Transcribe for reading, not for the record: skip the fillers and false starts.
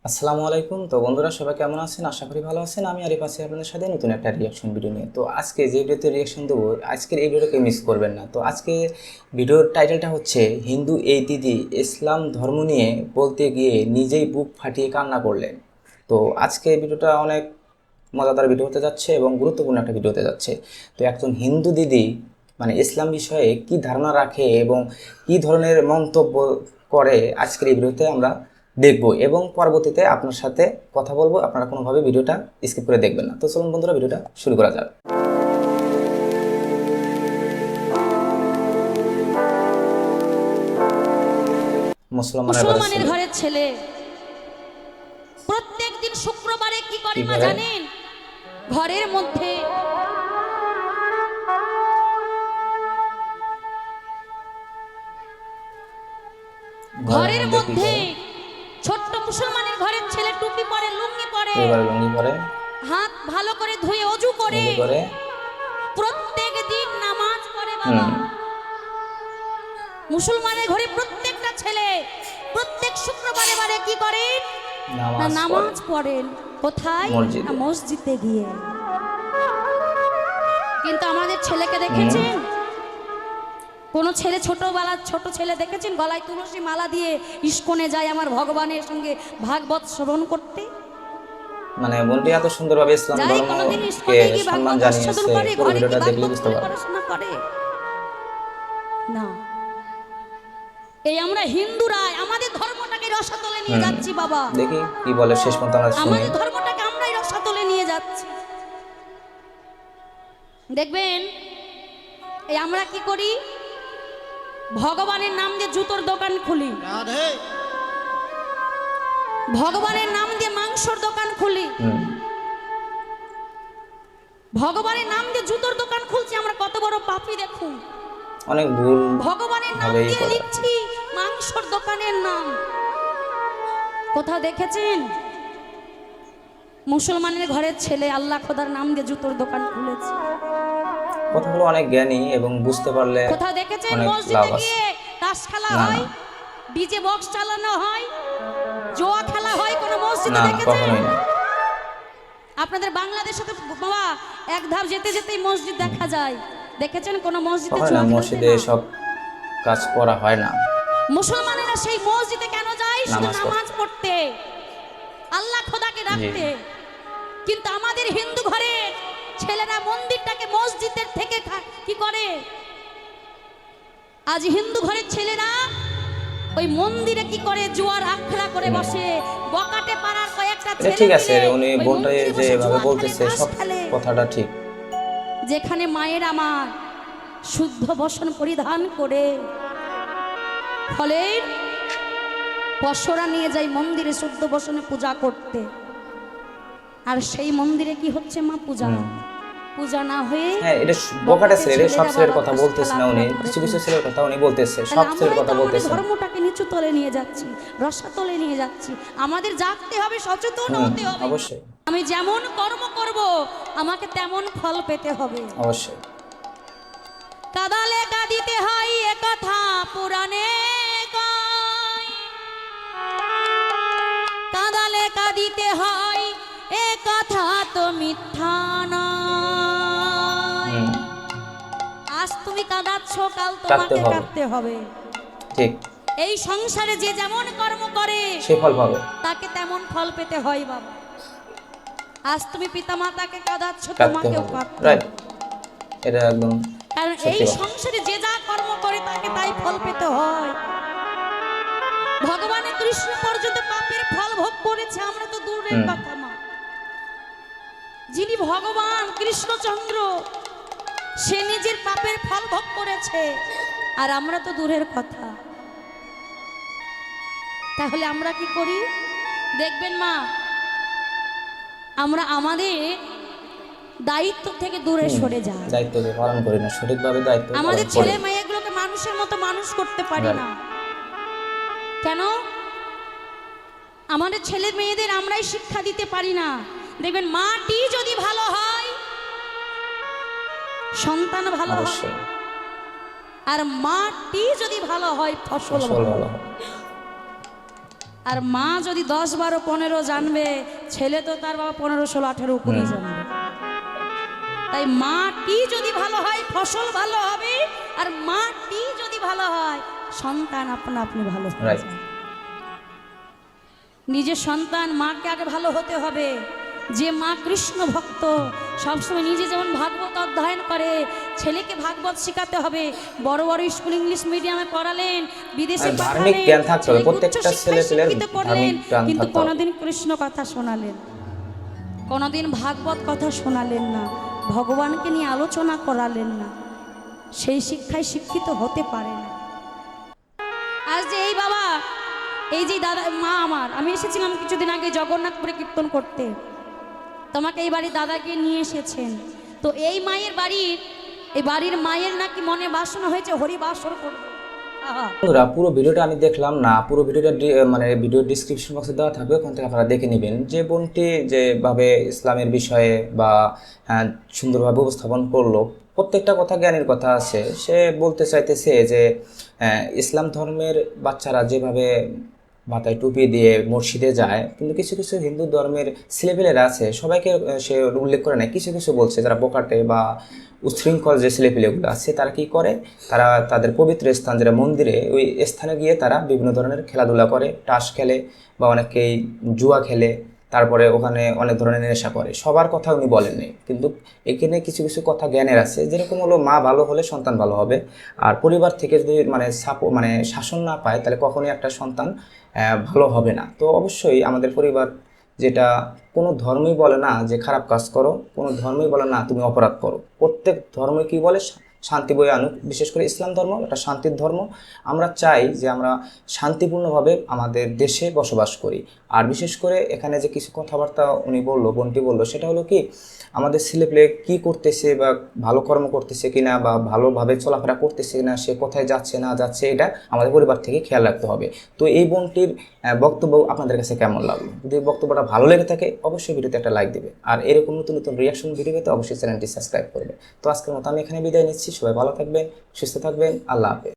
আসসালামু আলাইকুম। তো বন্ধুরা সবাই কেমন আছেন? আশা করি ভালো আছেন। আমি আরিফ আছি আপনাদের সাথে নতুন একটা রিয়াকশন ভিডিও নিয়ে। তো আজকে যে ভিডিওতে রিয়াকশন দেবো, আজকের এই ভিডিওটাকে মিস করবেন না। তো আজকে ভিডিওর টাইটেলটা হচ্ছে হিন্দু এই দিদি ইসলাম ধর্ম নিয়ে বলতে গিয়ে নিজেই বুক ফাটিয়ে কান্না করলেন। তো আজকে ভিডিওটা অনেক মজাদার ভিডিও হতে যাচ্ছে এবং গুরুত্বপূর্ণ একটা ভিডিও হতে যাচ্ছে। তো একজন হিন্দু দিদি মানে ইসলাম বিষয়ে কি ধারণা রাখে এবং কি ধরনের মন্তব্য করে আজকের এই ভিডিওতে আমরা দেখব এবং পরবর্তীতে আপনার সাথে কথা বলবো। আপনারা কোনোভাবে ভিডিওটা স্কিপ করে দেখবেন না। তো চলুন বন্ধুরা ভিডিওটা শুরু করা যাক। মুসলমানের ঘরের ছেলে প্রত্যেক দিন শুক্রবারে কি করে মা জানেন? ঘরের মধ্যে ছোট্ট মুসলমানের ঘরের ছেলে টুপি পরে, লুঙ্গি পরে, হাত ভালো করে ধুয়ে ওযু করে প্রত্যেক দিন নামাজ পড়ে। বাবা, মুসলমানের ঘরে প্রত্যেকটা ছেলে প্রত্যেক শুক্রবারে বারে কি করেন? নামাজ পড়েন। কোথায়? মসজিদে গিয়ে। কিন্তু আমাদের ছেলেকে দেখেছেন? কোন ছেলে ছোট ছেলে দেখেছেন গলায় তুলসী মালা দিয়ে ইস্কনে যায় আমার ভগবানের সঙ্গে ভাগবত শ্রবণ করতে? মানে বন্ধু এত সুন্দরভাবে ইসলাম ধর্মকে সম্মান জানিয়েছে, পুরো ভিডিওটা দেখলে বুঝতে পারবেন। না, এই আমরা হিন্দুরা আমাদের ধর্মটাকে রসাতলে নিয়ে যাচ্ছি বাবা। দেখি কি বলে শেষ পর্যন্ত আমরা শুনি। আমাদের ধর্মটাকে আমরাই রসাতলে নিয়ে যাচ্ছি। দেখবেন এই আমরা কি করি? ভগবানের নাম দিয়ে জুতোর দোকান খুলি, ভগবানের নাম দিয়ে মাংসর দোকান খুলি, ভগবানের নাম দিয়ে জুতোর দোকান খুলছি। আমরা কত বড় পাপী দেখুন। অনেক ভুল ভগবানের নাম দিয়ে লিখছি মাংসর দোকানের নাম। কোথাও দেখেছেন মুসলমানের ঘরের ছেলে আল্লাহ খোদার নাম দিয়ে জুতোর দোকান খুলেছে? কথাগুলো অনেক জ্ঞানী এবং বুঝতে পারলে কোথাও দেখেছেন মসজিদে গিয়ে তাস খেলা হয়, ডিজে বক্স চালানো হয়, জোয়া খেলা হয় কোন মসজিদে দেখেছেন? আপনাদের বাংলাদেশে তো বাবা এক ধাপ যেতে যেতেই মসজিদ দেখা যায়। দেখেছেন কোন মসজিদে জোয়া খেলতে? মসজিদে সব কাজ করা হয় না। মুসলমানেরা সেই মসজিদে কেন যায়? শুধু নামাজ পড়তে, আল্লাহ খোদাকে রাখতে। কিন্তু আমাদের হিন্দু ঘরে ছেলেরা মন্দিরটাকে মসজিদের থেকে কি করে? আজ হিন্দু ঘরের ছেলেরা ওই মন্দিরে কি করে? জোয়ার আখড়া করে বসে। বকাটে পাড়ার কয়েকটা ছেলে, ঠিক আছে, উনি বোনটা যেভাবে বলতেছে সব কথাটা ঠিক। যেখানে মায়ের আমার শুদ্ধ বসন পরিধান করে ফলের পশরা নিয়ে যায় মন্দিরে শুদ্ধ বসনে পূজা করতে। আর সেই মন্দিরে কি হচ্ছে মা? পূজা না হয়ে এটা বকাটে ছেলে, সব ছেলের কথা বলতেছে না উনি, কিছু কিছু ছেলের কথা উনি বলতেছে, সব ছেলের কথা বলতেছে। ধর্মটাকে নিচু তলে নিয়ে যাচ্ছি, রসাতলে নিয়ে যাচ্ছি। আমাদের জাগতে হবে, সচেতন হতে হবে। অবশ্যই আমি যেমন কর্ম করব আমাকে তেমন ফল পেতে হবে। অবশ্যই কাদালে কাঁদিতে হয় একথা পুরাণে কয়, কাদালে কাঁদিতে হয় এ কথা তো মিথ্যা নয়। আজ তুমি কাঁদাচ্ছ, কাল তোমাকে কাঁদতে হবে। ঠিক। এই সংসারে যে যেমন কর্ম করে সে ফল পাবে, তাকে তেমন ফল পেতে হয় বাবা। আজ তুমি পিতামাতাকে কাঁদাচ্ছ, তোমাকেও কাঁদতে হবে। এটা একদম, কারণ এই সংসারে যে যা কর্ম করে তাকে তাই ফল পেতে হয়। ভগবানের কৃষ্ণ পর্যন্ত পাপের ফল ভোগ করেছে, আমরা তো দূরের কথা মা। যিনি ভগবান কৃষ্ণচন্দ্র সে নিজের পাপের ফল ভোগ করেছে, আর আমরা তো দূরের কথা। তাহলে আমরা কি করি? দেখবেন মা, আমরা আমাদের দায়িত্ব থেকে দূরে সরে যাই, দায়িত্ব পালন করি না সঠিকভাবে। দায়িত্ব আমাদের ছেলে মেয়েগুলোকে মানুষের মতো মানুষ করতে পারি না। কেন? আমাদের ছেলে মেয়েদের আমরাই শিক্ষা দিতে পারি না। দেখবেন মাটি যদি ভালো হয় সন্তান ভালো হবে, আর মাটি যদি ভালো হয় ফসল ভালো হয়। আর মা যদি 10, 12, 15 জানবে, ছেলে তো তার বাবা 15, 16, 18 উপরেই জানবে। তাই মাটি যদি ভালো হয় ফসল ভালো হবে, আর মাটি যদি ভালো হয় সন্তান আপনা আপনি ভালো হয়ে Right. যাবে। নিজের সন্তান মাকে আগে ভালো হতে হবে। যে মা কৃষ্ণ ভক্ত, সবসময় নিজে যেমন ভাগবত অধ্যয়ন করে, ছেলেকে ভাগবত শেখাতে হবে। বড় বড় স্কুল ইংলিশ মিডিয়ামে পড়ালেন, বিদেশে আর ধার্মিক পাঠালেন, জ্ঞান থাকতে হবে, ছেলেকে প্রত্যেকটা উচ্চশিক্ষায় ছেলেপেলের শিক্ষিত করলেন, ধার্মিক জ্ঞান কিন্তু থাকতে হবে। কোনোদিন কৃষ্ণ কথা শোনালেন, কোনোদিন ভাগবত কথা শোনালেন না, ভগবানকে নিয়ে আলোচনা করালেন না, সেই শিক্ষায় শিক্ষিত হতে পারে না। আজ যে এই বাবা, এই যে দাদা, মা আমার, আমি এসেছিলাম কিছুদিন আগে জগন্নাথপুরে কীর্তন করতে, তোমাকে এই বাড়ির দাদাকে নিয়ে এসেছেন। তো এই মায়ের বাড়ির, এই বাড়ির মায়ের নাকি মনে বাসনা হয়েছে হরিবাসর করবে। আহা, বন্ধুরা, পুরো ভিডিওটা আমি দেখলাম না, পুরো ভিডিওটা মানে ভিডিও ডিসক্রিপশন বক্সে দেওয়া থাকবে, ওখান থেকে আপনারা দেখে নেবেন। যে বোনটি যেভাবে ইসলামের বিষয়ে বা সুন্দরভাবে উপস্থাপন করলো, প্রত্যেকটা কথা জ্ঞানের কথা আছে। সে বলতে চাইতেছে যে ইসলাম ধর্মের বাচ্চারা যেভাবে মাথায় টুপি দিয়ে মসজিদে যায়, কিন্তু কিছু কিছু হিন্দু ধর্মের ছেলেপেলেরা আছে, সবাইকে সে উল্লেখ করে না, কিছু কিছু বলছে যারা বোকাটে বা উচ্ছৃঙ্খল যে ছেলেপেলেগুলো আছে, তারা কি করে, তারা তাদের পবিত্র স্থান যেটা মন্দিরে, ওই স্থানে গিয়ে তারা বিভিন্ন ধরনের খেলাধুলা করে, টাস খেলে বা অনেকেই জুয়া খেলে, তারপরে ওখানে অনেক ধরনের নেশা করে। সবার কথা উনি বলেননি, কিন্তু এখানে কিছু কিছু কথা জ্ঞানের আছে, যেরকম হলো মা ভালো হলে সন্তান ভালো হবে। আর পরিবার থেকে যদি মানে শাসন না পায়, তাহলে কখনোই একটা সন্তান ভালো হবে না। তো অবশ্যই আমাদের পরিবার যেটা কোনো ধর্মই বলে না যে খারাপ কাজ করো, কোনো ধর্মই বলে না তুমি অপরাধ করো। প্রত্যেক ধর্মই কি বলে, শান্তি বয়ে আনুক। বিশেষ করে ইসলাম ধর্ম একটা শান্তির ধর্ম। আমরা চাই যে আমরা শান্তিপূর্ণভাবে আমাদের দেশে বসবাস করি। আর বিশেষ করে এখানে যে কিছু কথাবার্তা উনি বললো, বোনটি বললো, সেটা হলো কি, আমাদের ছেলেপেলে কী করতেছে বা ভালো কর্ম করতেছে কিনা বা ভালোভাবে চলাফেরা করতেছে কিনা, সে কোথায় যাচ্ছে না যাচ্ছে, এটা আমাদের পরিবার থেকে খেয়াল রাখতে হবে। তো এই বোনটির বক্তব্য আপনাদের কাছে কেমন লাগলো? যদি বক্তব্যটা ভালো লেগে থাকে অবশ্যই ভিডিওতে একটা লাইক দিবে, আর এরকম নতুন নতুন রিয়াকশন ভিডিও পেতে অবশ্যই চ্যানেলটি সাবস্ক্রাইব করবে। তো আজকের মতো আমি এখানে বিদায় নিচ্ছি। সবাই ভালো থাকবেন, সুস্থ থাকবেন, আল্লাহ হাফেজ।